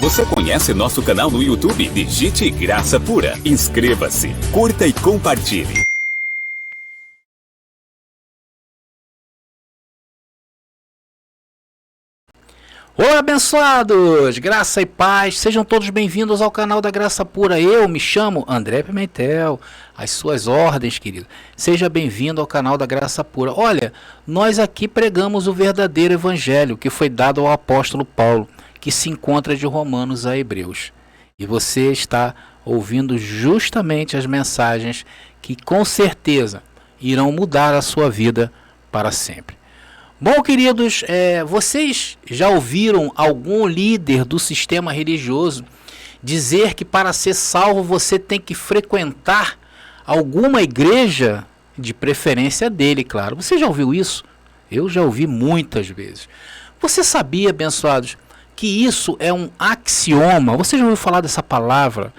Você conhece nosso canal no YouTube? Digite Graça Pura. Inscreva-se, curta e compartilhe. Olá, abençoados! Graça e paz, sejam todos bem-vindos ao canal da Graça Pura. Eu me chamo André Pimentel, às suas ordens, querido. Seja bem-vindo ao canal da Graça Pura. Olha, nós aqui pregamos o verdadeiro evangelho que foi dado ao apóstolo Paulo, que se encontra de Romanos a Hebreus. E você está ouvindo justamente as mensagens que com certeza irão mudar a sua vida para sempre. Bom, queridos, vocês já ouviram algum líder do sistema religioso dizer que para ser salvo você tem que frequentar alguma igreja, de preferência dele, claro. Você já ouviu isso? Eu já ouvi muitas vezes. Você sabia, abençoados, que isso é um axioma? Você já ouviu falar dessa palavra?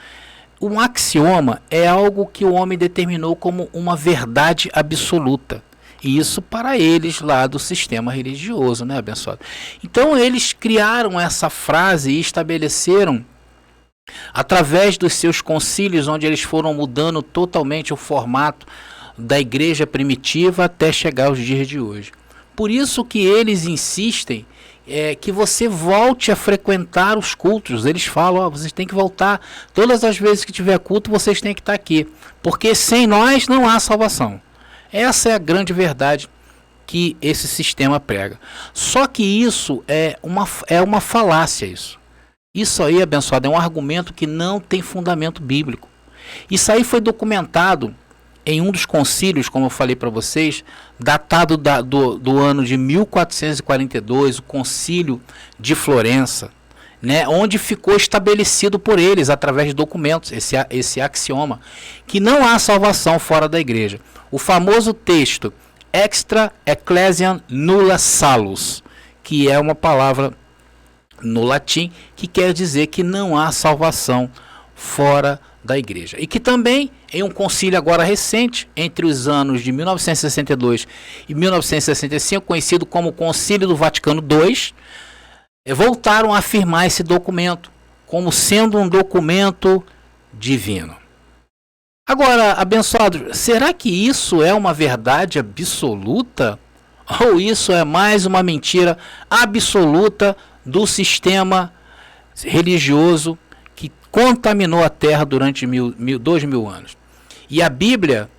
Um axioma é algo que o homem determinou como uma verdade absoluta. Isso para eles lá do sistema religioso, né, abençoado? Então eles criaram essa frase e estabeleceram, através dos seus concílios, onde eles foram mudando totalmente o formato da igreja primitiva até chegar aos dias de hoje. Por isso que eles insistem que você volte a frequentar os cultos. Eles falam, vocês têm que voltar, todas as vezes que tiver culto, vocês têm que estar aqui, porque sem nós não há salvação. Essa é a grande verdade que esse sistema prega. Só que isso é uma falácia. Isso aí, abençoado, é um argumento que não tem fundamento bíblico. Isso aí foi documentado em um dos concílios, como eu falei para vocês, datado do ano de 1442, o concílio de Florença, né, onde ficou estabelecido por eles, através de documentos, esse axioma, que não há salvação fora da igreja. O famoso texto extra ecclesiam nulla salus, que é uma palavra no latim que quer dizer que não há salvação fora da igreja. E que também, em um concílio agora recente, entre os anos de 1962 e 1965, conhecido como Concílio do Vaticano II, voltaram a afirmar esse documento como sendo um documento divino. Agora, abençoado, será que isso é uma verdade absoluta? Ou isso é mais uma mentira absoluta do sistema religioso que contaminou a terra durante 2000 anos? E a Bíblia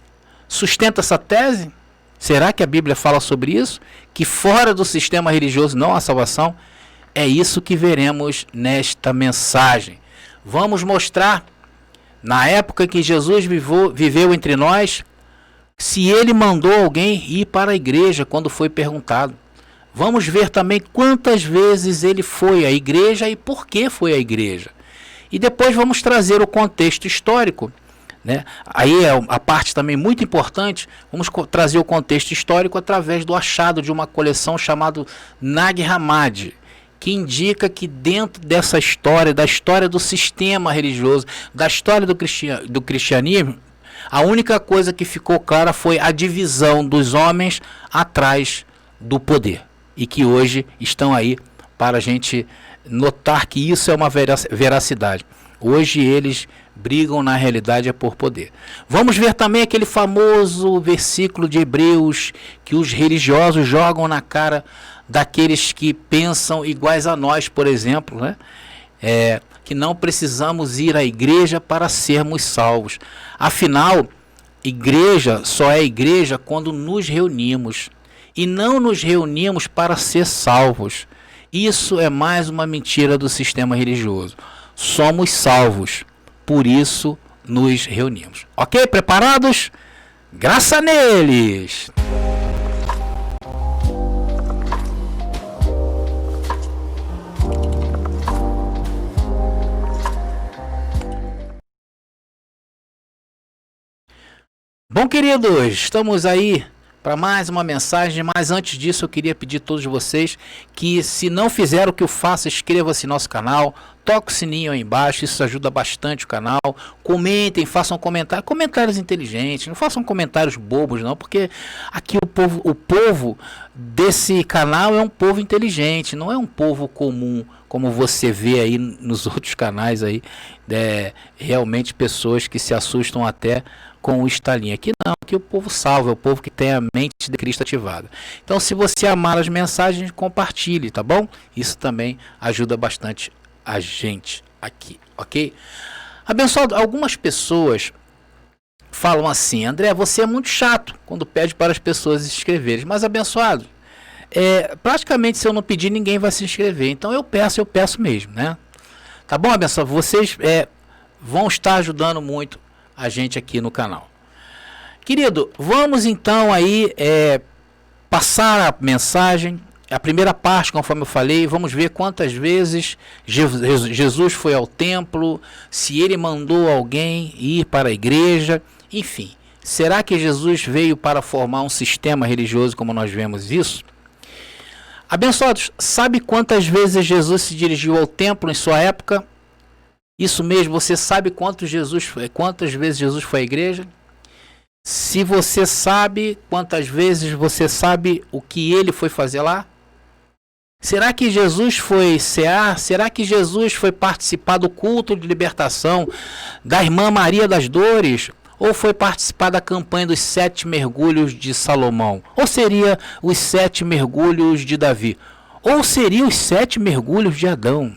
sustenta essa tese? Será que a Bíblia fala sobre isso? Que fora do sistema religioso não há salvação? É isso que veremos nesta mensagem. Vamos mostrar, na época que Jesus viveu entre nós, se ele mandou alguém ir para a igreja quando foi perguntado. Vamos ver também quantas vezes ele foi à igreja e por que foi à igreja. E depois vamos trazer o contexto histórico, né? Aí é a parte também muito importante. Vamos trazer o contexto histórico através do achado de uma coleção chamada Nag Hammadi, que indica que dentro dessa história, da história do sistema religioso, da história do cristianismo, a única coisa que ficou clara foi a divisão dos homens atrás do poder. E que hoje estão aí para a gente notar que isso é uma veracidade. Hoje eles brigam, na realidade, por poder. Vamos ver também aquele famoso versículo de Hebreus que os religiosos jogam na cara daqueles que pensam iguais a nós, por exemplo, né? Que não precisamos ir à igreja para sermos salvos. Afinal, igreja só é igreja quando nos reunimos. E não nos reunimos para ser salvos. Isso é mais uma mentira do sistema religioso. Somos salvos, por isso nos reunimos. Ok? Preparados? Graça neles! Bom, queridos, estamos aí para mais uma mensagem, mas antes disso eu queria pedir a todos vocês que, se não fizeram o que eu faço, inscreva-se no nosso canal, toca o sininho aí embaixo, isso ajuda bastante o canal. Comentem, façam comentários inteligentes, não façam comentários bobos não, porque aqui o povo desse canal é um povo inteligente, não é um povo comum, como você vê aí nos outros canais aí, realmente pessoas que se assustam até com o estalinho. Aqui não, aqui o povo salvo, é o povo que tem a mente de Cristo ativada. Então, se você amar as mensagens, compartilhe, tá bom? Isso também ajuda bastante a gente aqui, ok? Abençoado, algumas pessoas falam assim: André, você é muito chato quando pede para as pessoas se inscreverem. Mas, abençoado, praticamente se eu não pedir, ninguém vai se inscrever. Então eu peço mesmo, né? Tá bom, abençoado? Vocês vão estar ajudando muito a gente aqui no canal. Querido, vamos então aí passar a mensagem. A primeira parte, conforme eu falei, vamos ver quantas vezes Jesus foi ao templo, se ele mandou alguém ir para a igreja, enfim. Será que Jesus veio para formar um sistema religioso como nós vemos isso? Abençoados, sabe quantas vezes Jesus se dirigiu ao templo em sua época? Isso mesmo, você sabe quantas vezes Jesus foi à igreja? Se você sabe quantas vezes, você sabe o que ele foi fazer lá? Será que Jesus foi cear? Será que Jesus foi participar do culto de libertação da irmã Maria das Dores? Ou foi participar da campanha dos 7 mergulhos de Salomão? Ou seria os 7 mergulhos de Davi? Ou seria os 7 mergulhos de Adão?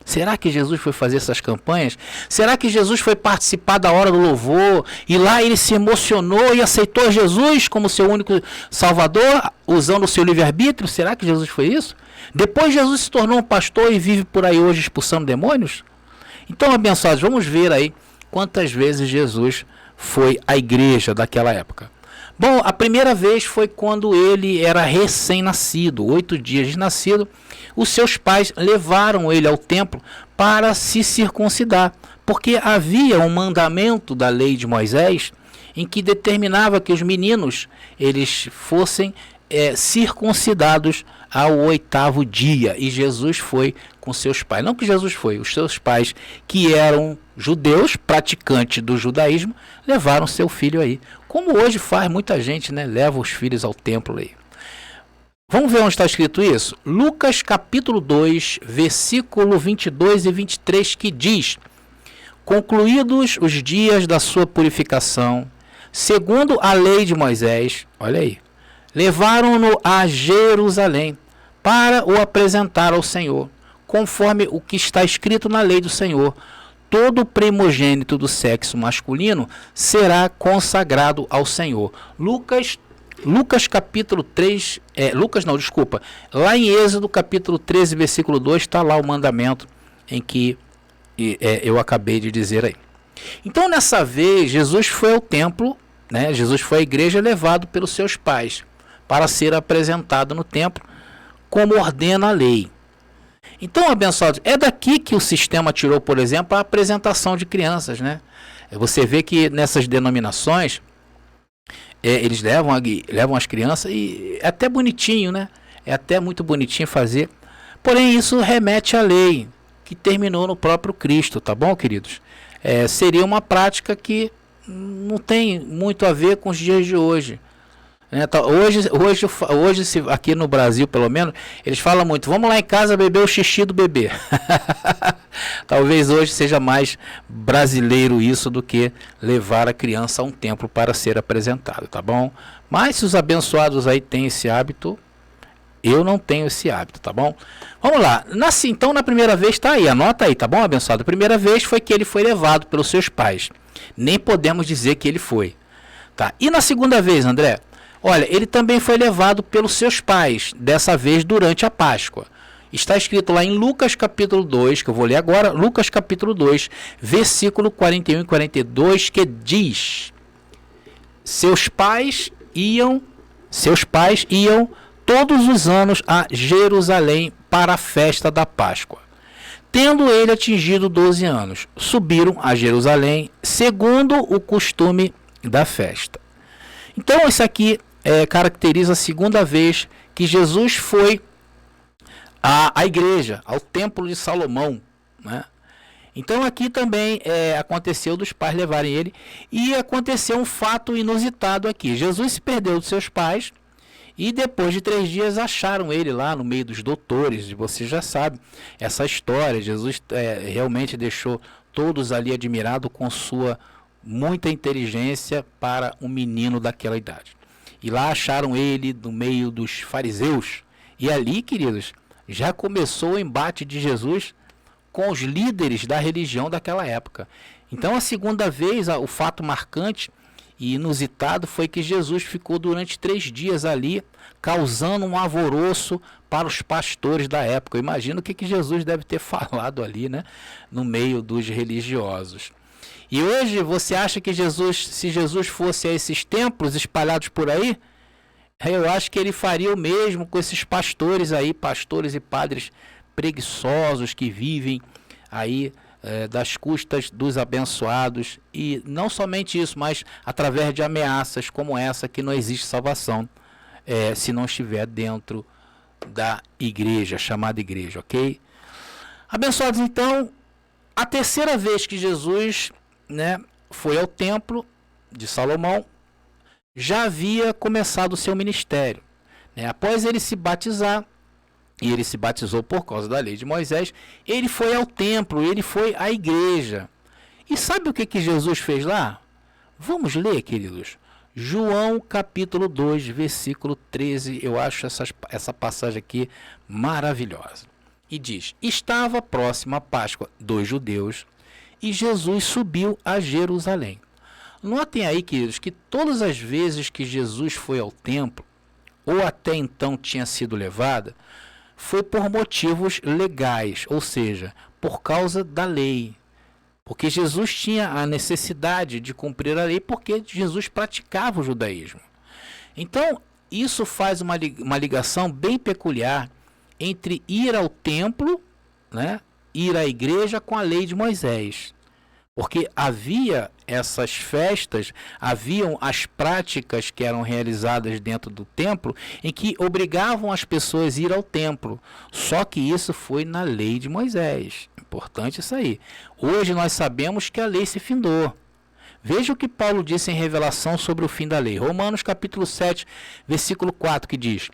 Será que Jesus foi fazer essas campanhas? Será que Jesus foi participar da hora do louvor e lá ele se emocionou e aceitou Jesus como seu único salvador, usando o seu livre-arbítrio? Será que Jesus foi isso? Depois Jesus se tornou um pastor e vive por aí hoje expulsando demônios? Então, abençoados, vamos ver aí quantas vezes Jesus foi à igreja daquela época. Bom, a primeira vez foi quando ele era recém-nascido, 8 dias de nascido. Os seus pais levaram ele ao templo para se circuncidar, porque havia um mandamento da lei de Moisés em que determinava que os meninos eles fossem circuncidados ao 8º dia, e Jesus foi com seus pais. Não que Jesus foi, os seus pais, que eram judeus, praticantes do judaísmo, levaram seu filho aí. Como hoje faz muita gente, né? Leva os filhos ao templo aí. Vamos ver onde está escrito isso? Lucas capítulo 2, versículo 22 e 23, que diz: concluídos os dias da sua purificação, segundo a lei de Moisés, olha aí, levaram-no a Jerusalém para o apresentar ao Senhor, conforme o que está escrito na lei do Senhor. Todo primogênito do sexo masculino será consagrado ao Senhor. Lucas capítulo 3, lá em Êxodo capítulo 13, versículo 2, está lá o mandamento em que eu acabei de dizer aí. Então, nessa vez, Jesus foi ao templo, né? Jesus foi à igreja levado pelos seus pais para ser apresentado no templo, como ordena a lei. Então, abençoados, é daqui que o sistema tirou, por exemplo, a apresentação de crianças, né? Você vê que nessas denominações, eles levam as crianças, e é até bonitinho, né? É até muito bonitinho fazer. Porém, isso remete à lei, que terminou no próprio Cristo, tá bom, queridos? Seria uma prática que não tem muito a ver com os dias de hoje. Hoje, aqui no Brasil, pelo menos, eles falam muito: vamos lá em casa beber o xixi do bebê. Talvez hoje seja mais brasileiro isso do que levar a criança a um templo para ser apresentado, tá bom? Mas se os abençoados aí têm esse hábito, eu não tenho esse hábito, tá bom? Vamos lá. Então, na primeira vez, tá aí, anota aí, tá bom, abençoado? A primeira vez foi que ele foi levado pelos seus pais. Nem podemos dizer que ele foi, tá? E na segunda vez, André? Olha, ele também foi levado pelos seus pais, dessa vez durante a Páscoa. Está escrito lá em Lucas capítulo 2, que eu vou ler agora, Lucas capítulo 2, versículo 41 e 42, que diz: seus pais iam todos os anos a Jerusalém para a festa da Páscoa. Tendo ele atingido 12 anos, subiram a Jerusalém, segundo o costume da festa. Então, isso aqui caracteriza a segunda vez que Jesus foi à igreja, ao templo de Salomão, né? Então aqui também aconteceu dos pais levarem ele, e aconteceu um fato inusitado aqui. Jesus se perdeu dos seus pais, e depois de 3 dias acharam ele lá no meio dos doutores. E você já sabe essa história. Jesus realmente deixou todos ali admirados com sua muita inteligência para um menino daquela idade. E lá acharam ele no meio dos fariseus. E ali, queridos, já começou o embate de Jesus com os líderes da religião daquela época. Então, a segunda vez, o fato marcante e inusitado foi que Jesus ficou durante 3 dias ali, causando um alvoroço para os pastores da época. Imagina o que Jesus deve ter falado ali, né, no meio dos religiosos. E hoje, você acha que se Jesus fosse a esses templos espalhados por aí, eu acho que ele faria o mesmo com esses pastores aí, pastores e padres preguiçosos que vivem aí das custas dos abençoados, e não somente isso, mas através de ameaças como essa, que não existe salvação se não estiver dentro da igreja, chamada igreja, ok? Abençoados, então, a terceira vez que Jesus, né, foi ao templo de Salomão, já havia começado o seu ministério, né? Após ele se batizar, e ele se batizou por causa da lei de Moisés, ele foi ao templo, ele foi à igreja. E sabe o que Jesus fez lá? Vamos ler, queridos. João capítulo 2, versículo 13. Eu acho essa passagem aqui maravilhosa. E diz: estava próxima a Páscoa dos judeus, e Jesus subiu a Jerusalém. Notem aí, queridos, que todas as vezes que Jesus foi ao templo, ou até então tinha sido levada, foi por motivos legais, ou seja, por causa da lei. Porque Jesus tinha a necessidade de cumprir a lei, porque Jesus praticava o judaísmo. Então, isso faz uma ligação bem peculiar entre ir ao templo, né, ir à igreja, com a lei de Moisés. Porque havia essas festas, haviam as práticas que eram realizadas dentro do templo, em que obrigavam as pessoas a ir ao templo. Só que isso foi na lei de Moisés. Importante isso aí. Hoje nós sabemos que a lei se findou. Veja o que Paulo disse em Revelação sobre o fim da lei. Romanos capítulo 7, versículo 4, que diz: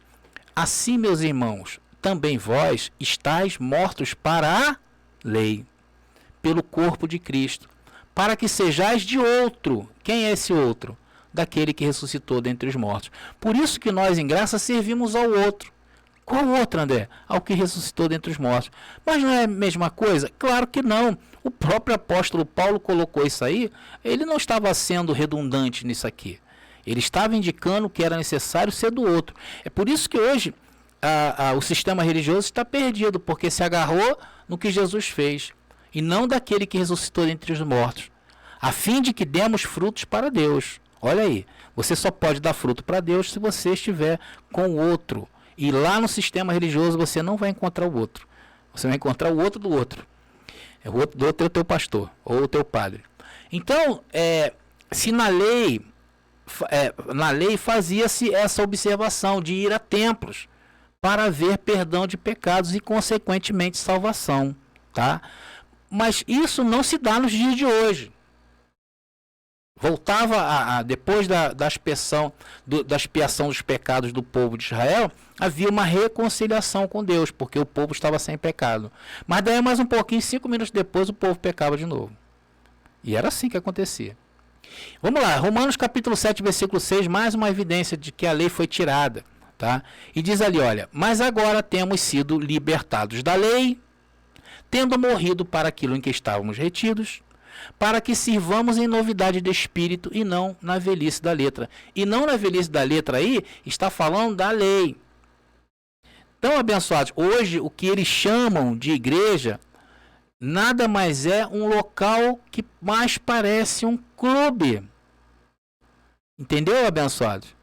assim, meus irmãos, também vós estáis mortos para a lei, pelo corpo de Cristo, para que sejais de outro. Quem é esse outro? Daquele que ressuscitou dentre os mortos. Por isso que nós, em graça, servimos ao outro. Qual outro, André? Ao que ressuscitou dentre os mortos. Mas não é a mesma coisa? Claro que não. O próprio apóstolo Paulo colocou isso aí. Ele não estava sendo redundante nisso aqui. Ele estava indicando que era necessário ser do outro. É por isso que hoje o sistema religioso está perdido, porque se agarrou no que Jesus fez, e não daquele que ressuscitou dentre os mortos, a fim de que demos frutos para Deus. Olha aí, você só pode dar fruto para Deus se você estiver com o outro. E lá no sistema religioso você não vai encontrar o outro. Você vai encontrar o outro do outro. O outro do outro é o teu pastor, ou o teu padre. Então, se na lei fazia-se essa observação de ir a templos para haver perdão de pecados e, consequentemente, salvação, tá? Mas isso não se dá nos dias de hoje. Voltava depois da expiação dos pecados do povo de Israel, havia uma reconciliação com Deus, porque o povo estava sem pecado. Mas daí mais um pouquinho, 5 minutos depois, o povo pecava de novo. E era assim que acontecia. Vamos lá, Romanos capítulo 7, versículo 6, mais uma evidência de que a lei foi tirada, tá? E diz ali, olha: mas agora temos sido libertados da lei, tendo morrido para aquilo em que estávamos retidos, para que sirvamos em novidade de espírito e não na velhice da letra. E não na velhice da letra aí, está falando da lei. Então, abençoados, hoje o que eles chamam de igreja nada mais é um local que mais parece um clube. Entendeu, abençoados?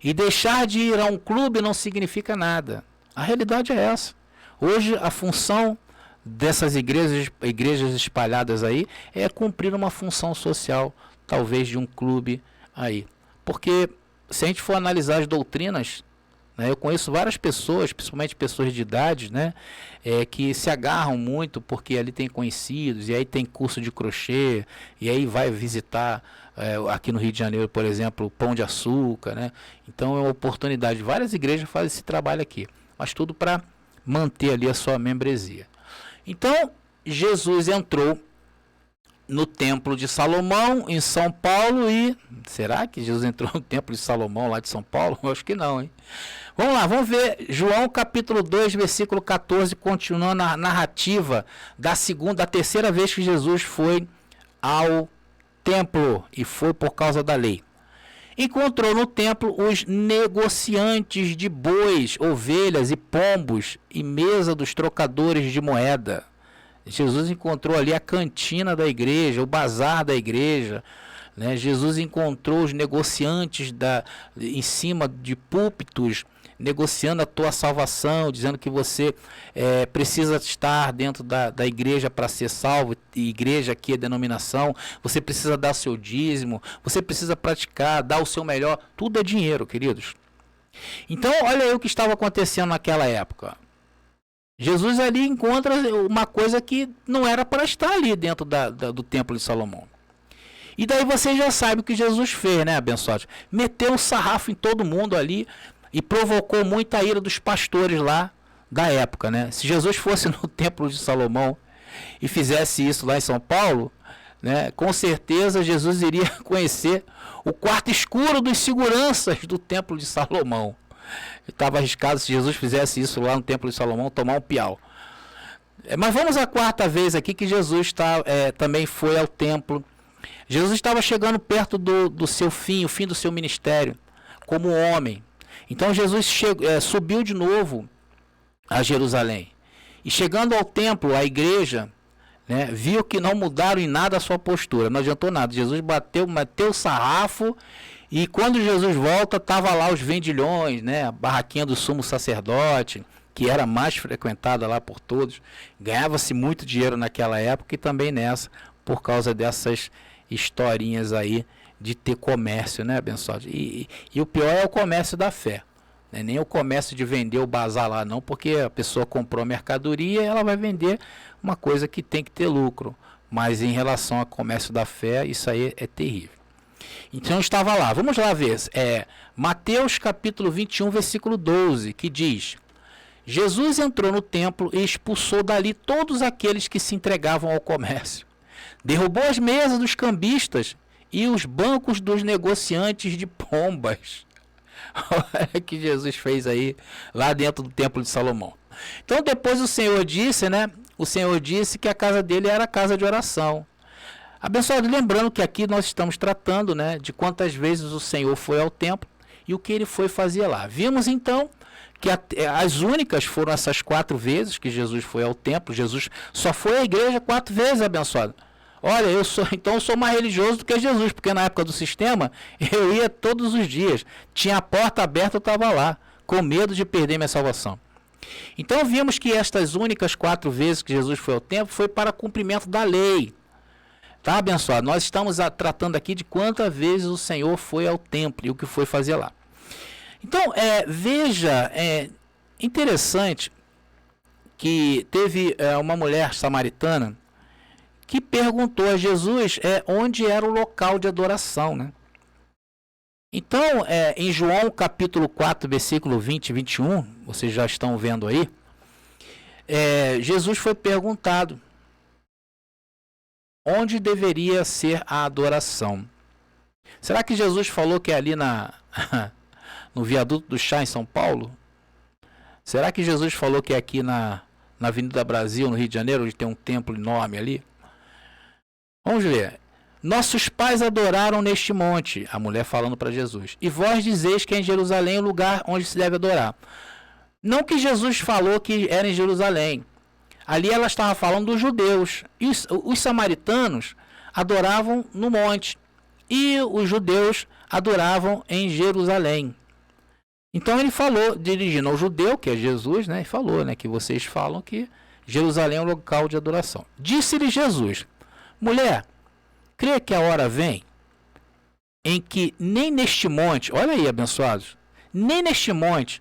E deixar de ir a um clube não significa nada. A realidade é essa. Hoje a função dessas igrejas espalhadas aí é cumprir uma função social, talvez de um clube aí. Porque se a gente for analisar as doutrinas, né? Eu conheço várias pessoas, principalmente pessoas de idade, né, que se agarram muito porque ali tem conhecidos, e aí tem curso de crochê, e aí vai visitar aqui no Rio de Janeiro, por exemplo, o Pão de Açúcar, né? Então é uma oportunidade. Várias igrejas fazem esse trabalho aqui, mas tudo para manter ali a sua membresia. Então, Jesus entrou no Templo de Salomão, em São Paulo, e... Será que Jesus entrou no Templo de Salomão, lá de São Paulo? Eu acho que não, hein? Vamos lá, vamos ver João capítulo 2, versículo 14, continuando a narrativa da terceira vez que Jesus foi ao templo, e foi por causa da lei. Encontrou no templo os negociantes de bois, ovelhas e pombos, e mesa dos trocadores de moeda. Jesus encontrou ali a cantina da igreja, o bazar da igreja, né? Jesus encontrou os negociantes em cima de púlpitos, negociando a tua salvação, dizendo que você precisa estar dentro da igreja para ser salvo. Igreja aqui é denominação, você precisa dar seu dízimo, você precisa praticar, dar o seu melhor, tudo é dinheiro, queridos. Então olha aí o que estava acontecendo naquela época. Jesus ali encontra uma coisa que não era para estar ali dentro do Templo de Salomão. E daí você já sabe o que Jesus fez, né, abençoados? Meteu um sarrafo em todo mundo ali e provocou muita ira dos pastores lá da época, né? Se Jesus fosse no Templo de Salomão e fizesse isso lá em São Paulo, né, com certeza Jesus iria conhecer o quarto escuro dos seguranças do Templo de Salomão. Estava arriscado, se Jesus fizesse isso lá no Templo de Salomão, tomar um piau. Mas vamos à quarta vez aqui que Jesus também foi ao templo. Jesus estava chegando perto do seu fim, o fim do seu ministério, como homem. Então Jesus subiu de novo a Jerusalém. E chegando ao templo, a igreja, né, viu que não mudaram em nada a sua postura, não adiantou nada. Jesus bateu o sarrafo. E quando Jesus volta, estava lá os vendilhões, né, a barraquinha do sumo sacerdote, que era mais frequentada lá por todos. Ganhava-se muito dinheiro naquela época e também nessa, por causa dessas historinhas aí de ter comércio, né, abençoado? E o pior é o comércio da fé. Né? Nem o comércio de vender o bazar lá não, porque a pessoa comprou a mercadoria e ela vai vender uma coisa que tem que ter lucro. Mas em relação ao comércio da fé, isso aí é terrível. Então estava lá, vamos lá ver, Mateus capítulo 21, versículo 12, que diz: Jesus entrou no templo e expulsou dali todos aqueles que se entregavam ao comércio. Derrubou as mesas dos cambistas e os bancos dos negociantes de pombas. Olha o que Jesus fez aí, lá dentro do templo de Salomão. Então depois o Senhor disse, né? O Senhor disse que a casa dele era a casa de oração. Abençoado, lembrando que aqui nós estamos tratando, né, de quantas vezes o Senhor foi ao templo e o que ele foi fazer lá. Vimos então que as únicas foram essas 4 vezes que Jesus foi ao templo. Jesus só foi à igreja 4 vezes, abençoado. Olha, eu sou mais religioso do que Jesus, porque na época do sistema eu ia todos os dias. Tinha a porta aberta, eu estava lá, com medo de perder minha salvação. Então vimos que estas únicas 4 vezes que Jesus foi ao templo foi para cumprimento da lei. Tá, abençoado? Nós estamos tratando aqui de quantas vezes o Senhor foi ao templo e o que foi fazer lá. Então, veja, interessante que teve uma mulher samaritana que perguntou a Jesus onde era o local de adoração, né? Então, em João capítulo 4, versículo 20 e 21, vocês já estão vendo aí, Jesus foi perguntado onde deveria ser a adoração. Será que Jesus falou que é ali no viaduto do Chá, em São Paulo? Será que Jesus falou que é aqui na Avenida Brasil, no Rio de Janeiro, onde tem um templo enorme ali? Vamos ver. Nossos pais adoraram neste monte, a mulher falando para Jesus. E vós dizeis que é em Jerusalém o lugar onde se deve adorar. Não que Jesus falou que era em Jerusalém. Ali ela estava falando dos judeus. E os samaritanos adoravam no monte. E os judeus adoravam em Jerusalém. Então ele falou, dirigindo ao judeu, que é Jesus, né? E falou, né, que vocês falam que Jerusalém é um local de adoração. Disse-lhe Jesus: mulher, crê que a hora vem em que nem neste monte, olha aí, abençoados, nem neste monte,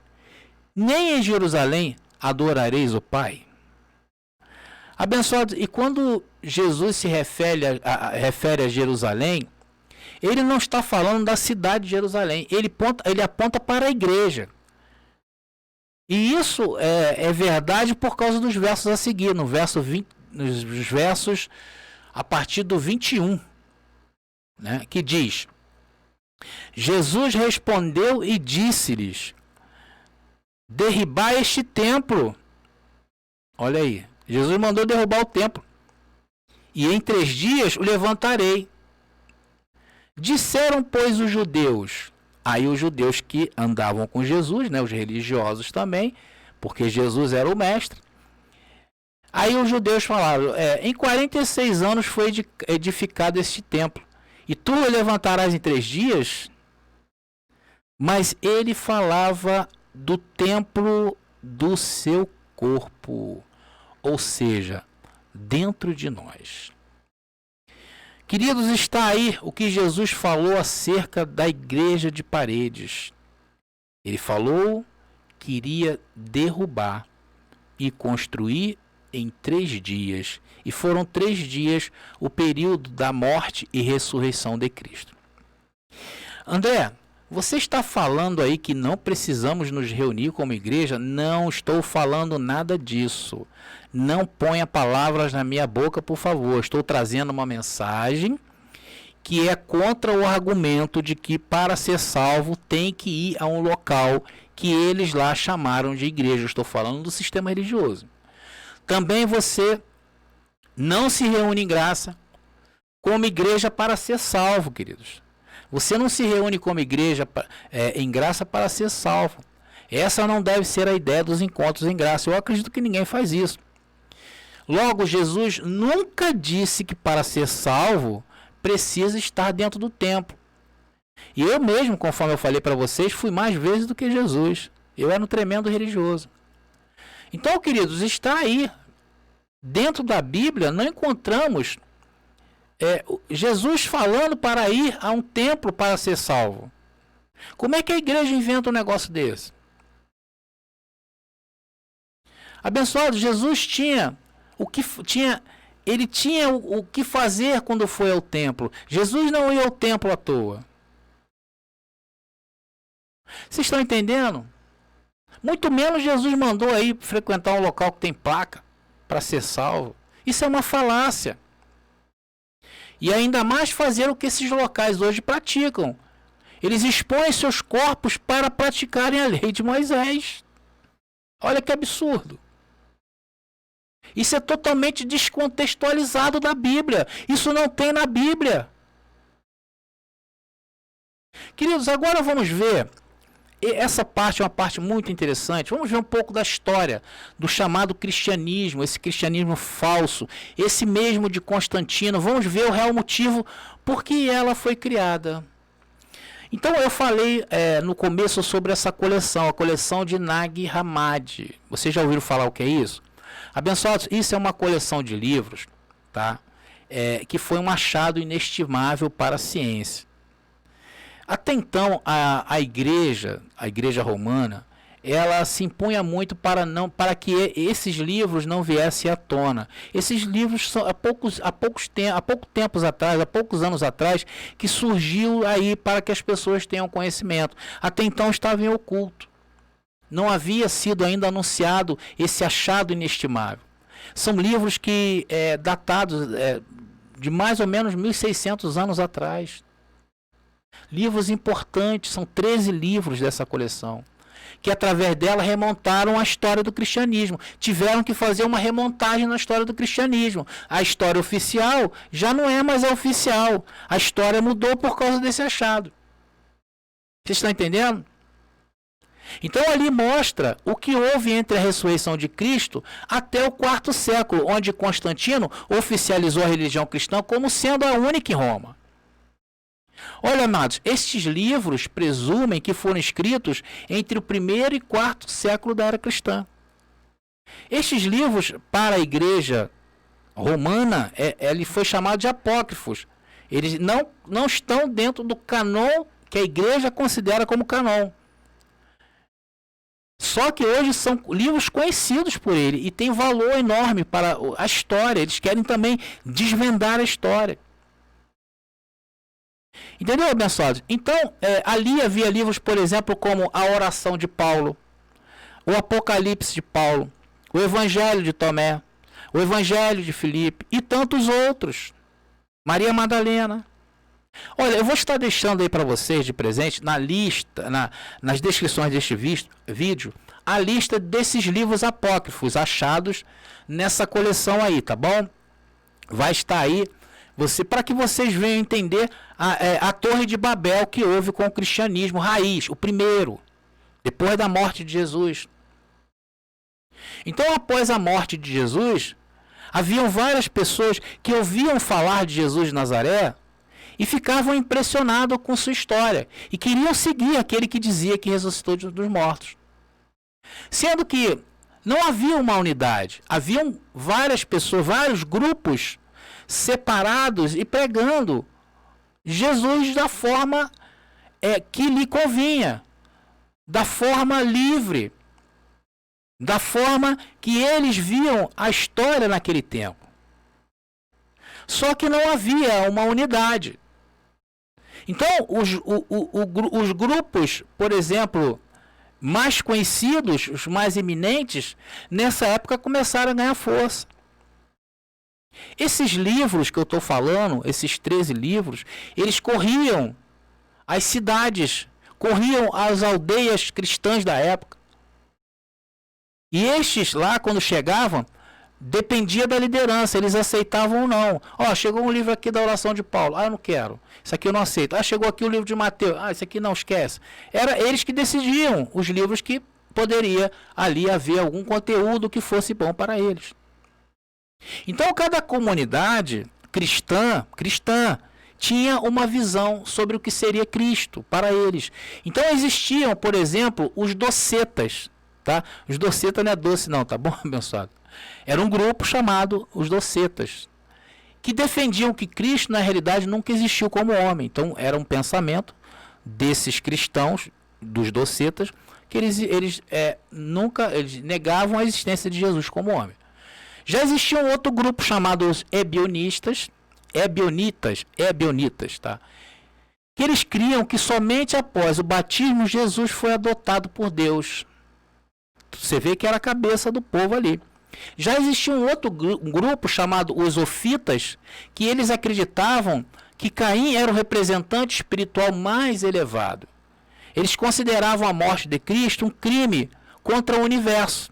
nem em Jerusalém adorareis o Pai. Abençoado, e quando Jesus se refere a Jerusalém, ele não está falando da cidade de Jerusalém, ele aponta para a igreja. E isso é verdade por causa dos versos a seguir, nos versos a partir do 21, né, que diz: Jesus respondeu e disse-lhes: derribai este templo. Olha aí, Jesus mandou derrubar o templo, e em 3 dias o levantarei. Disseram, pois, os judeus. Aí os judeus que andavam com Jesus, né, os religiosos também, porque Jesus era o mestre. Aí os judeus falaram: em 46 anos foi edificado este templo, e tu o levantarás em 3 dias? Mas ele falava do templo do seu corpo, ou seja, dentro de nós. Queridos, está aí o que Jesus falou acerca da igreja de Paredes. Ele falou que iria derrubar e construir em 3 dias. E foram 3 dias o período da morte e ressurreição de Cristo. André, você está falando aí que não precisamos nos reunir como igreja? Não estou falando nada disso. Não ponha palavras na minha boca, por favor. Estou trazendo uma mensagem que é contra o argumento de que para ser salvo tem que ir a um local que eles lá chamaram de igreja. Estou falando do sistema religioso. Também você não se reúne em graça como igreja para ser salvo, queridos. Você não se reúne como igreja em graça para ser salvo. Essa não deve ser a ideia dos encontros em graça. Eu acredito que ninguém faz isso. Logo, Jesus nunca disse que para ser salvo precisa estar dentro do templo. E eu mesmo, conforme eu falei para vocês, fui mais vezes do que Jesus. Eu era um tremendo religioso. Então, queridos, está aí. Dentro da Bíblia não encontramos Jesus falando para ir a um templo para ser salvo. Como é que a igreja inventa um negócio desse? Abençoado, Jesus tinha o que fazer quando foi ao templo. Jesus não ia ao templo à toa. Vocês estão entendendo? Muito menos Jesus mandou aí frequentar um local que tem placa para ser salvo. Isso é uma falácia. E ainda mais fazer o que esses locais hoje praticam. Eles expõem seus corpos para praticarem a lei de Moisés. Olha que absurdo. Isso é totalmente descontextualizado da Bíblia. Isso não tem na Bíblia. Queridos, agora vamos ver. Essa parte é uma parte muito interessante. Vamos ver um pouco da história do chamado cristianismo, esse cristianismo falso, esse mesmo de Constantino. Vamos ver o real motivo por que ela foi criada. Então eu falei no começo sobre essa coleção, a coleção de Nag Hammadi. Vocês já ouviram falar o que é isso? Abençoados, isso é uma coleção de livros, tá? Que foi um achado inestimável para a ciência. Até então, a igreja romana, ela se impunha muito para que esses livros não viessem à tona. Esses livros são há poucos anos atrás, que surgiu aí para que as pessoas tenham conhecimento. Até então estava em oculto. Não havia sido ainda anunciado esse achado inestimável. São livros que datados de mais ou menos 1600 anos atrás. Livros importantes, são 13 livros dessa coleção, que através dela remontaram a história do cristianismo. Tiveram que fazer uma remontagem na história do cristianismo. A história oficial já não é mais a oficial. A história mudou por causa desse achado. Vocês estão entendendo? Então ali mostra o que houve entre a ressurreição de Cristo até o 4º século, onde Constantino oficializou a religião cristã como sendo a única em Roma. Olha, amados, estes livros presumem que foram escritos entre o 1º e 4º século da era cristã. Estes livros, para a igreja romana, ele foi chamado de apócrifos. Eles não estão dentro do canon que a igreja considera como canon. Só que hoje são livros conhecidos por ele e tem valor enorme para a história. Eles querem também desvendar a história. Entendeu, abençoados? Então, ali havia livros, por exemplo, como a Oração de Paulo, o Apocalipse de Paulo, o Evangelho de Tomé, o Evangelho de Filipe e tantos outros. Maria Madalena. Olha, eu vou estar deixando aí para vocês de presente, na lista, nas descrições deste vídeo, a lista desses livros apócrifos achados nessa coleção aí, tá bom? Vai estar aí, para que vocês venham entender a Torre de Babel que houve com o cristianismo raiz, o primeiro, depois da morte de Jesus. Então, após a morte de Jesus, haviam várias pessoas que ouviam falar de Jesus de Nazaré e ficavam impressionados com sua história e queriam seguir aquele que dizia que ressuscitou dos mortos. Sendo que não havia uma unidade, haviam várias pessoas, vários grupos separados e pregando Jesus da forma que lhe convinha, da forma livre, da forma que eles viam a história naquele tempo. Só que não havia uma unidade. Então, os grupos, por exemplo, mais conhecidos, os mais eminentes, nessa época começaram a ganhar força. Esses livros que eu estou falando, esses 13 livros, eles corriam as cidades, corriam as aldeias cristãs da época. E estes lá, quando chegavam, dependia da liderança, eles aceitavam ou não. Ó, chegou um livro aqui da Oração de Paulo, eu não quero, isso aqui eu não aceito. Chegou aqui o livro de Mateus, isso aqui não, esquece. Era eles que decidiam os livros que poderia ali haver algum conteúdo que fosse bom para eles. Então, cada comunidade cristã tinha uma visão sobre o que seria Cristo para eles. Então, existiam, por exemplo, os docetas. Tá? Os docetas não é doce não, tá bom, abençoado? Era um grupo chamado os docetas, que defendiam que Cristo, na realidade, nunca existiu como homem. Então, era um pensamento desses cristãos, dos docetas, que eles negavam a existência de Jesus como homem. Já existia um outro grupo chamado os ebionitas, tá? Que eles criam que somente após o batismo Jesus foi adotado por Deus. Você vê que era a cabeça do povo ali. Já existia um outro grupo chamado os ofitas, que eles acreditavam que Caim era o representante espiritual mais elevado. Eles consideravam a morte de Cristo um crime contra o universo,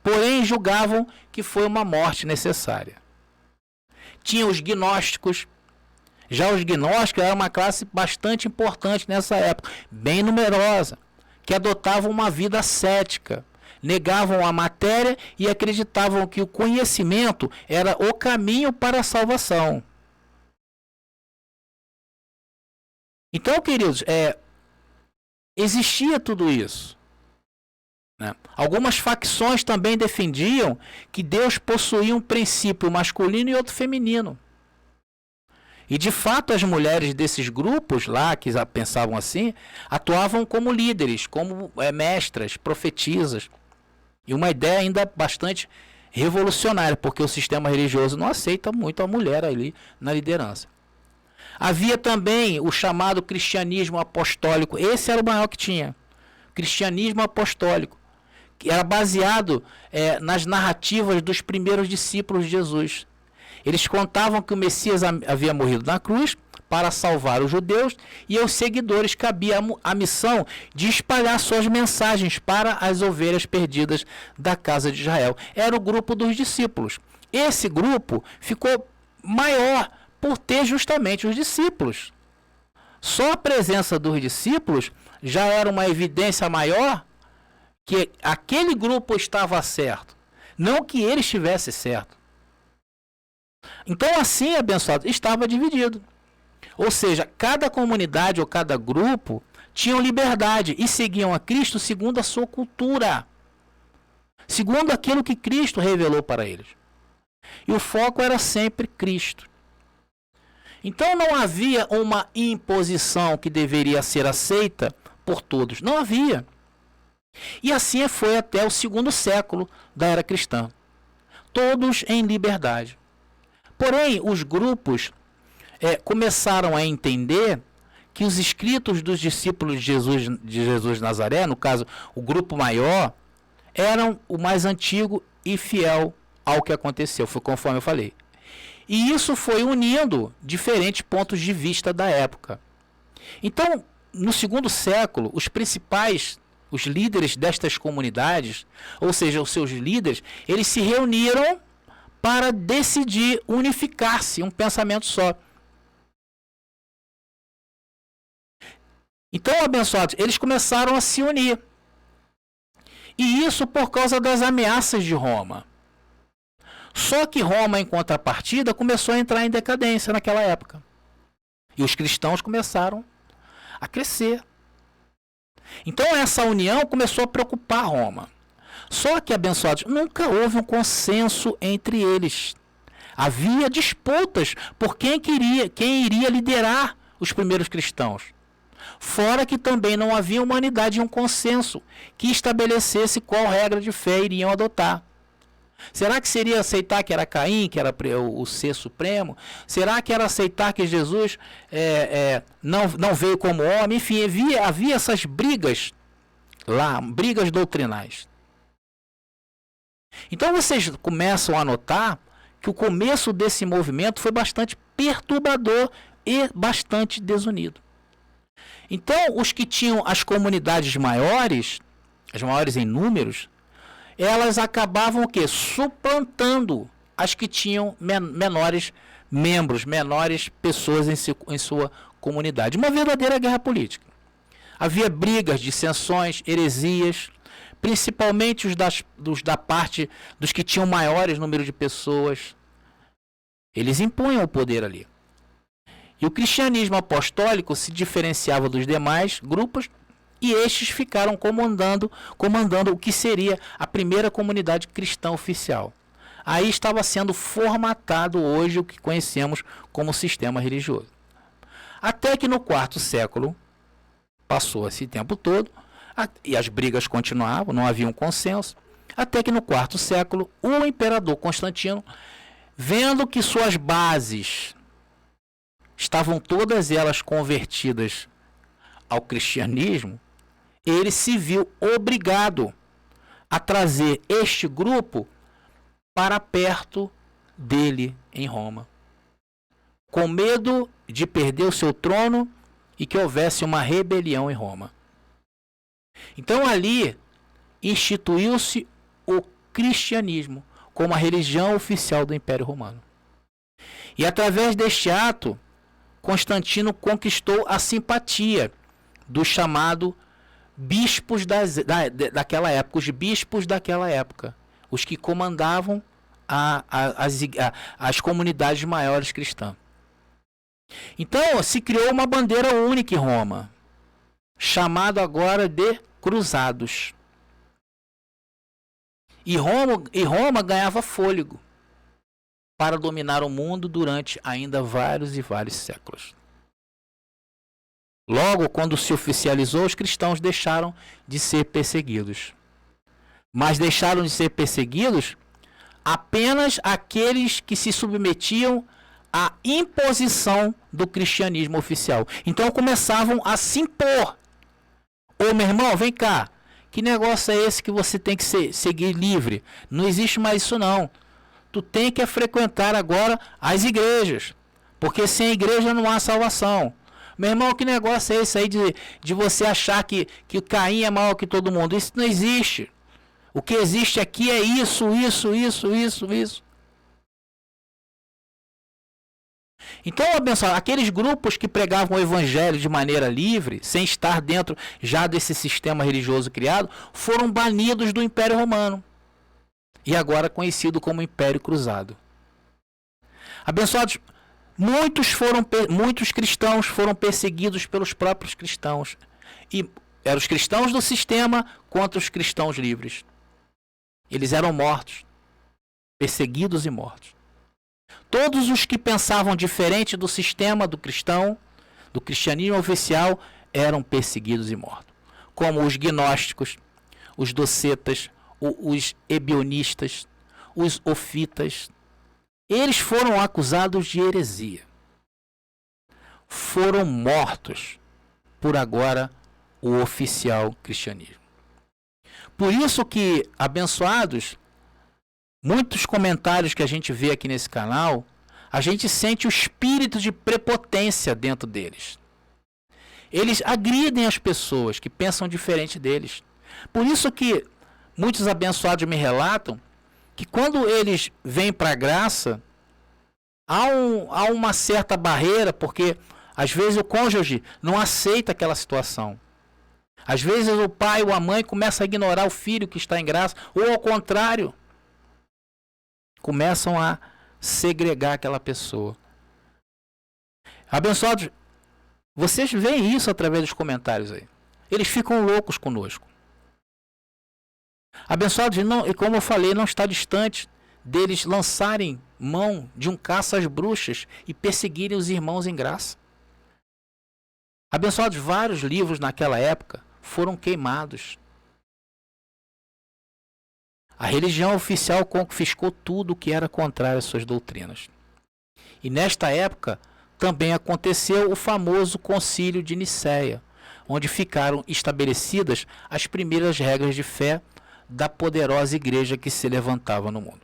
porém julgavam que foi uma morte necessária. Tinha os gnósticos. Já os gnósticos eram uma classe bastante importante nessa época, bem numerosa, que adotavam uma vida ascética. Negavam a matéria e acreditavam que o conhecimento era o caminho para a salvação. Então, queridos, existia tudo isso. Né? Algumas facções também defendiam que Deus possuía um princípio masculino e outro feminino. E de fato as mulheres desses grupos lá, que pensavam assim, atuavam como líderes, como mestras, profetisas. E uma ideia ainda bastante revolucionária, porque o sistema religioso não aceita muito a mulher ali na liderança. Havia também o chamado cristianismo apostólico. Esse era o maior que tinha. Cristianismo apostólico, que era baseado nas narrativas dos primeiros discípulos de Jesus. Eles contavam que o Messias havia morrido na cruz para salvar os judeus, e aos seguidores cabia a missão de espalhar suas mensagens para as ovelhas perdidas da casa de Israel. Era o grupo dos discípulos. Esse grupo ficou maior por ter justamente os discípulos. Só a presença dos discípulos já era uma evidência maior que aquele grupo estava certo, não que ele estivesse certo. Então, assim, abençoado, estava dividido. Ou seja, cada comunidade ou cada grupo tinham liberdade e seguiam a Cristo segundo a sua cultura, segundo aquilo que Cristo revelou para eles. E o foco era sempre Cristo. Então não havia uma imposição que deveria ser aceita por todos. Não havia. E assim foi até o segundo século da era cristã. Todos em liberdade. Porém, os grupos começaram a entender que os escritos dos discípulos de Jesus de Nazaré, no caso, o grupo maior, eram o mais antigo e fiel ao que aconteceu, foi conforme eu falei. E isso foi unindo diferentes pontos de vista da época. Então, no segundo século, os líderes destas comunidades, ou seja, os seus líderes, eles se reuniram para decidir unificar-se, um pensamento só. Então, abençoados, eles começaram a se unir. E isso por causa das ameaças de Roma. Só que Roma, em contrapartida, começou a entrar em decadência naquela época. E os cristãos começaram a crescer. Então essa união começou a preocupar Roma. Só que, abençoados, nunca houve um consenso entre eles. Havia disputas por quem iria liderar os primeiros cristãos. Fora que também não havia uma unidade e um consenso que estabelecesse qual regra de fé iriam adotar. Será que seria aceitar que era Caim, que era o ser supremo? Será que era aceitar que Jesus não veio como homem? Enfim, havia essas brigas lá, brigas doutrinais. Então vocês começam a notar que o começo desse movimento foi bastante perturbador e bastante desunido. Então, os que tinham as comunidades maiores, as maiores em números, elas acabavam o quê? Suplantando as que tinham menores membros, menores pessoas em sua comunidade. Uma verdadeira guerra política. Havia brigas, dissensões, heresias, principalmente os da parte dos que tinham maiores número de pessoas. Eles impunham o poder ali. E o cristianismo apostólico se diferenciava dos demais grupos e estes ficaram comandando o que seria a primeira comunidade cristã oficial. Aí estava sendo formatado hoje o que conhecemos como sistema religioso. Até que no quarto século, passou esse tempo todo, e as brigas continuavam, não havia um consenso, até que no quarto século, o imperador Constantino, vendo que suas bases estavam todas elas convertidas ao cristianismo, ele se viu obrigado a trazer este grupo para perto dele em Roma, com medo de perder o seu trono e que houvesse uma rebelião em Roma. Então ali instituiu-se o cristianismo como a religião oficial do Império Romano. E através deste ato, Constantino conquistou a simpatia do chamado bispos daquela época, os bispos daquela época, os que comandavam as comunidades maiores cristãs. Então se criou uma bandeira única em Roma, chamado agora de Cruzados. E Roma ganhava fôlego para dominar o mundo durante ainda vários e vários séculos. Logo, quando se oficializou, os cristãos deixaram de ser perseguidos. Mas deixaram de ser perseguidos apenas aqueles que se submetiam à imposição do cristianismo oficial. Então começavam a se impor. Ô meu irmão, vem cá. Que negócio é esse que você tem que seguir livre? Não existe mais isso não. Tu tem que frequentar agora as igrejas. Porque sem igreja não há salvação. Meu irmão, que negócio é esse aí de você achar que Caim é maior que todo mundo? Isso não existe. O que existe aqui é isso. Então, abençoado, aqueles grupos que pregavam o evangelho de maneira livre, sem estar dentro já desse sistema religioso criado, foram banidos do Império Romano. E agora conhecido como Império Cruzado. Abençoados, muitos cristãos foram perseguidos pelos próprios cristãos. E eram os cristãos do sistema contra os cristãos livres. Eles eram mortos, perseguidos e mortos. Todos os que pensavam diferente do sistema do cristianismo oficial, eram perseguidos e mortos. Como os gnósticos, os docetas, os ebionistas, os ofitas. Eles foram acusados de heresia. Foram mortos por agora o oficial cristianismo. Por isso que, abençoados, muitos comentários que a gente vê aqui nesse canal, a gente sente o espírito de prepotência dentro deles. Eles agridem as pessoas que pensam diferente deles. Por isso que muitos abençoados me relatam que quando eles vêm para a graça, há uma certa barreira, porque às vezes o cônjuge não aceita aquela situação. Às vezes o pai ou a mãe começa a ignorar o filho que está em graça, ou ao contrário, começam a segregar aquela pessoa. Abençoados, vocês veem isso através dos comentários aí. Eles ficam loucos conosco. Abençoados, não, e como eu falei, não está distante deles lançarem mão de um caça às bruxas e perseguirem os irmãos em graça. Abençoados, vários livros naquela época foram queimados. A religião oficial confiscou tudo o que era contrário às suas doutrinas. E nesta época também aconteceu o famoso Concílio de Nicéia, onde ficaram estabelecidas as primeiras regras de fé da poderosa igreja que se levantava no mundo.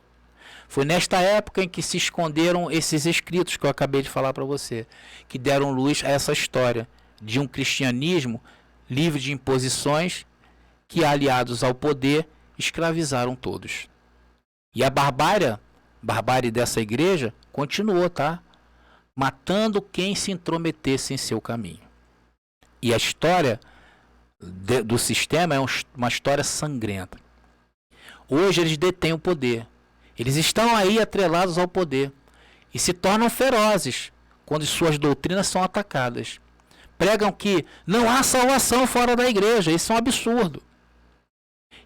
Foi nesta época em que se esconderam esses escritos que eu acabei de falar para você, que deram luz a essa história de um cristianismo livre de imposições que, aliados ao poder, escravizaram todos. E a barbárie dessa igreja continuou, tá? Matando quem se intrometesse em seu caminho. E a história do sistema é uma história sangrenta. Hoje eles detêm o poder. Eles estão aí atrelados ao poder e se tornam ferozes quando suas doutrinas são atacadas. Pregam que não há salvação fora da igreja. Isso é um absurdo.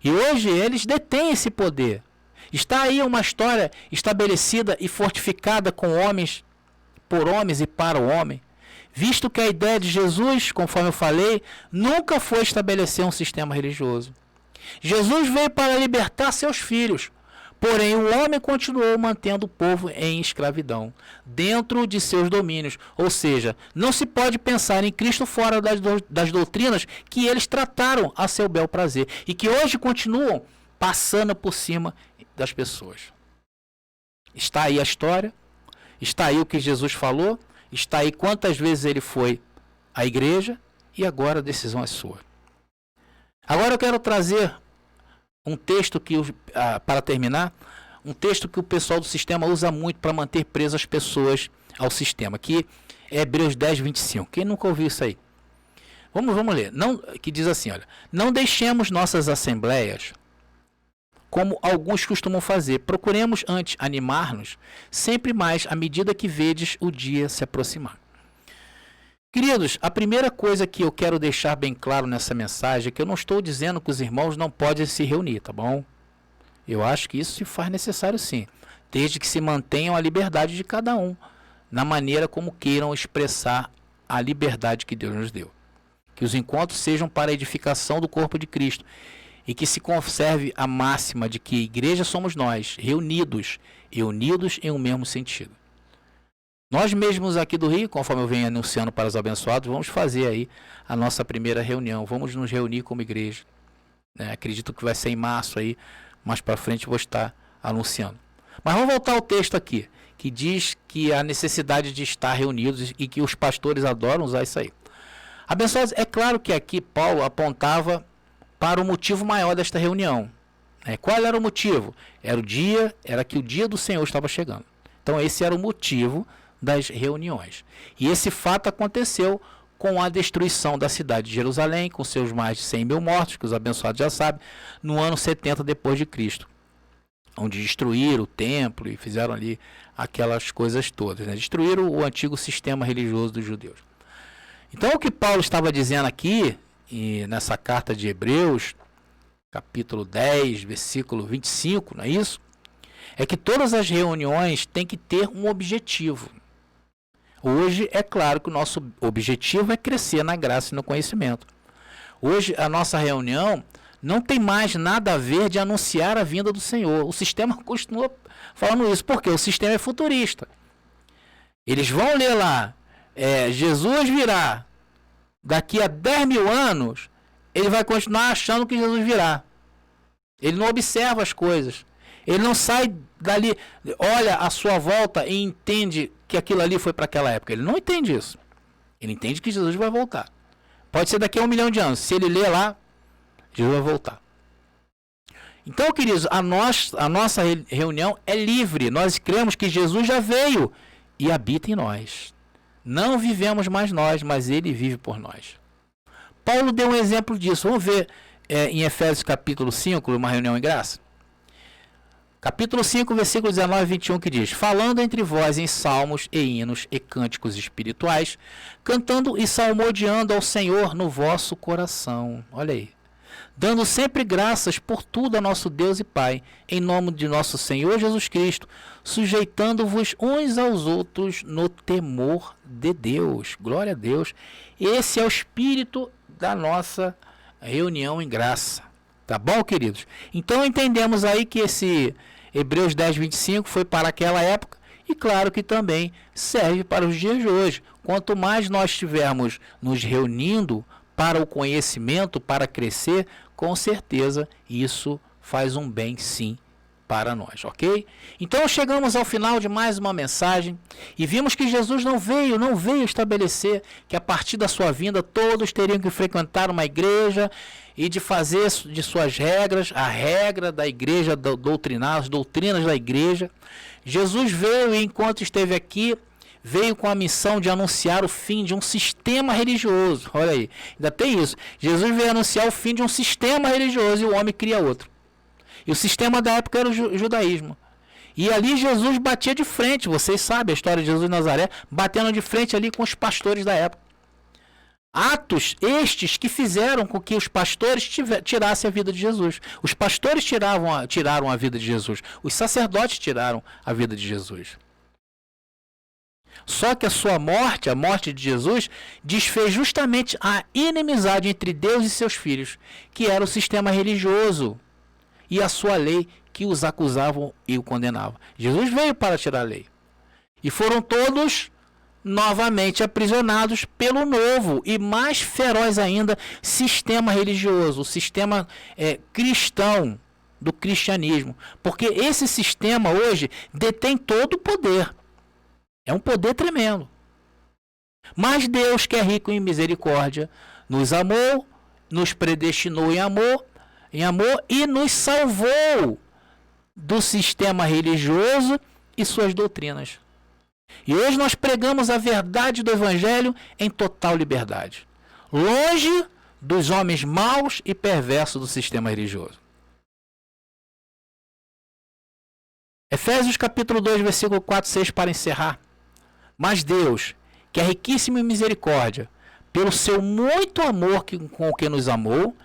E hoje eles detêm esse poder. Está aí uma história estabelecida e fortificada com homens, por homens e para o homem. Visto que a ideia de Jesus, conforme eu falei, nunca foi estabelecer um sistema religioso. Jesus veio para libertar seus filhos. Porém, o homem continuou mantendo o povo em escravidão, dentro de seus domínios. Ou seja, não se pode pensar em Cristo fora das doutrinas que eles trataram a seu bel prazer e que hoje continuam passando por cima das pessoas. Está aí a história, está aí o que Jesus falou, está aí quantas vezes ele foi à igreja e agora a decisão é sua. Agora eu quero trazer um texto que, para terminar, um texto que o pessoal do sistema usa muito para manter presas as pessoas ao sistema, que é Hebreus 10, 25. Quem nunca ouviu isso aí? Vamos ler. Que diz assim, olha: não deixemos nossas assembleias como alguns costumam fazer. Procuremos antes animar-nos sempre mais à medida que vedes o dia se aproximar. Queridos, a primeira coisa que eu quero deixar bem claro nessa mensagem é que eu não estou dizendo que os irmãos não podem se reunir, tá bom? Eu acho que isso se faz necessário sim, desde que se mantenham a liberdade de cada um, na maneira como queiram expressar a liberdade que Deus nos deu. Que os encontros sejam para a edificação do corpo de Cristo e que se conserve a máxima de que igreja somos nós, reunidos e unidos em um mesmo sentido. Nós mesmos aqui do Rio, conforme eu venho anunciando para os abençoados, vamos fazer aí a nossa primeira reunião. Vamos nos reunir como igreja. Acredito que vai ser em março aí, mais para frente vou estar anunciando. Mas vamos voltar ao texto aqui, que diz que a necessidade de estar reunidos e que os pastores adoram usar isso aí. Abençoados, é claro que aqui Paulo apontava para o motivo maior desta reunião. Qual era o motivo? Era que o dia do Senhor estava chegando. Então esse era o motivo das reuniões. E esse fato aconteceu com a destruição da cidade de Jerusalém, com seus mais de 100 mil mortos, que os abençoados já sabem, no ano 70 depois de Cristo, onde destruíram o templo e fizeram ali aquelas coisas todas, destruíram o antigo sistema religioso dos judeus. Então o que Paulo estava dizendo aqui, e nessa carta de Hebreus, capítulo 10, versículo 25, não é isso? É que todas as reuniões têm que ter um objetivo. Hoje, é claro que o nosso objetivo é crescer na graça e no conhecimento. Hoje, a nossa reunião não tem mais nada a ver de anunciar a vinda do Senhor. O sistema continua falando isso, porque o sistema é futurista. Eles vão ler lá, Jesus virá daqui a 10 mil anos, ele vai continuar achando que Jesus virá. Ele não observa as coisas. Ele não sai dali, olha a sua volta e entende que aquilo ali foi para aquela época. Ele não entende isso. Ele entende que Jesus vai voltar. Pode ser daqui a 1 milhão de anos. Se ele ler lá, Jesus vai voltar. Então, queridos, a nossa reunião é livre. Nós cremos que Jesus já veio e habita em nós. Não vivemos mais nós, mas ele vive por nós. Paulo deu um exemplo disso. Vamos ver em Efésios capítulo 5, uma reunião em graça. Capítulo 5, versículo 19 e 21, que diz: falando entre vós em salmos e hinos e cânticos espirituais, cantando e salmodiando ao Senhor no vosso coração. Olha aí. Dando sempre graças por tudo a nosso Deus e Pai, em nome de nosso Senhor Jesus Cristo, sujeitando-vos uns aos outros no temor de Deus. Glória a Deus. Esse é o espírito da nossa reunião em graça. Tá bom, queridos? Então entendemos aí que esse Hebreus 10, 25 foi para aquela época e claro que também serve para os dias de hoje. Quanto mais nós estivermos nos reunindo para o conhecimento, para crescer, com certeza isso faz um bem sim para nós, ok? Então chegamos ao final de mais uma mensagem e vimos que Jesus não veio estabelecer que a partir da sua vinda todos teriam que frequentar uma igreja e de fazer de suas regras, a regra da igreja doutrinar, as doutrinas da igreja. Jesus veio e enquanto esteve aqui, veio com a missão de anunciar o fim de um sistema religioso. Olha aí, ainda tem isso. Jesus veio anunciar o fim de um sistema religioso e o homem cria outro. E o sistema da época era o judaísmo. E ali Jesus batia de frente. Vocês sabem a história de Jesus de Nazaré, batendo de frente ali com os pastores da época. Atos estes que fizeram com que os pastores tirassem a vida de Jesus. Os pastores tiraram a vida de Jesus. Os sacerdotes tiraram a vida de Jesus. Só que a sua morte, a morte de Jesus, desfez justamente a inimizade entre Deus e seus filhos, que era o sistema religioso e a sua lei que os acusavam e o condenavam. Jesus veio para tirar a lei. E foram todos novamente aprisionados pelo novo e mais feroz ainda sistema religioso, o sistema cristão do cristianismo. Porque esse sistema hoje detém todo o poder. É um poder tremendo. Mas Deus, que é rico em misericórdia, nos amou, nos predestinou em amor e nos salvou do sistema religioso e suas doutrinas. E hoje nós pregamos a verdade do Evangelho em total liberdade, longe dos homens maus e perversos do sistema religioso. Efésios capítulo 2, versículo 4 e 6 para encerrar. Mas Deus, que é riquíssimo em misericórdia, pelo seu muito amor com que nos amou,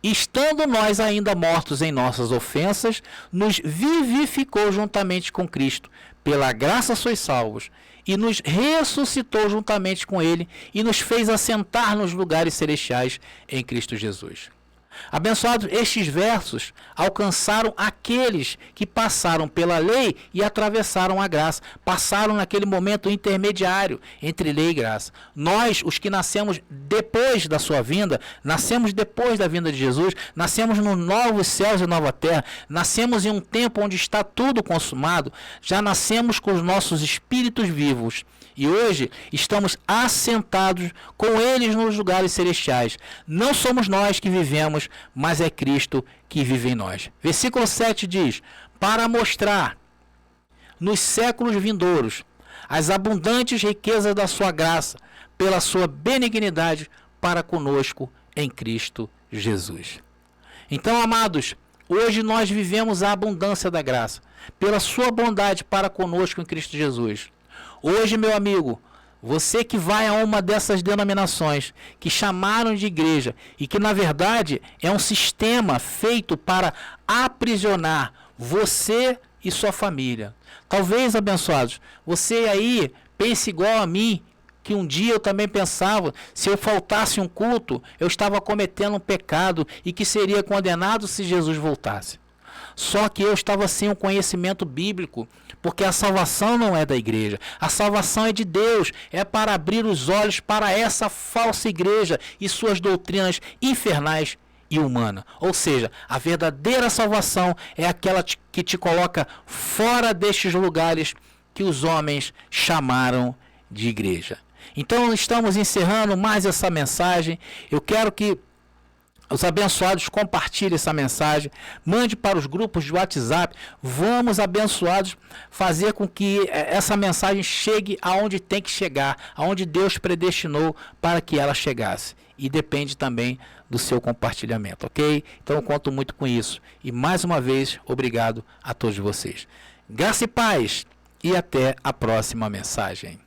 estando nós ainda mortos em nossas ofensas, nos vivificou juntamente com Cristo. Pela graça sois salvos, e nos ressuscitou juntamente com Ele, e nos fez assentar nos lugares celestiais em Cristo Jesus. Abençoados, estes versos alcançaram aqueles que passaram pela lei e atravessaram a graça, passaram naquele momento intermediário entre lei e graça. Nós, os que nascemos depois da sua vinda, nascemos depois da vinda de Jesus, nascemos nos novos céus e nova terra, nascemos em um tempo onde está tudo consumado, já nascemos com os nossos espíritos vivos. E hoje estamos assentados com eles nos lugares celestiais. Não somos nós que vivemos, mas é Cristo que vive em nós. Versículo 7 diz: para mostrar nos séculos vindouros as abundantes riquezas da sua graça, pela sua benignidade para conosco em Cristo Jesus. Então, amados, hoje nós vivemos a abundância da graça, pela sua bondade para conosco em Cristo Jesus. Hoje, meu amigo, você que vai a uma dessas denominações que chamaram de igreja e que na verdade é um sistema feito para aprisionar você e sua família. Talvez, abençoados, você aí pense igual a mim que um dia eu também pensava, se eu faltasse um culto, eu estava cometendo um pecado e que seria condenado se Jesus voltasse. Só que eu estava sem um conhecimento bíblico, porque a salvação não é da igreja, a salvação é de Deus, é para abrir os olhos para essa falsa igreja e suas doutrinas infernais e humanas. Ou seja, a verdadeira salvação é aquela que te coloca fora destes lugares que os homens chamaram de igreja. Então estamos encerrando mais essa mensagem. Eu quero que os abençoados compartilhem essa mensagem, mande para os grupos de WhatsApp. Vamos, abençoados, fazer com que essa mensagem chegue aonde tem que chegar, aonde Deus predestinou para que ela chegasse. E depende também do seu compartilhamento, ok? Então eu conto muito com isso. E mais uma vez, obrigado a todos vocês. Graça e paz e até a próxima mensagem.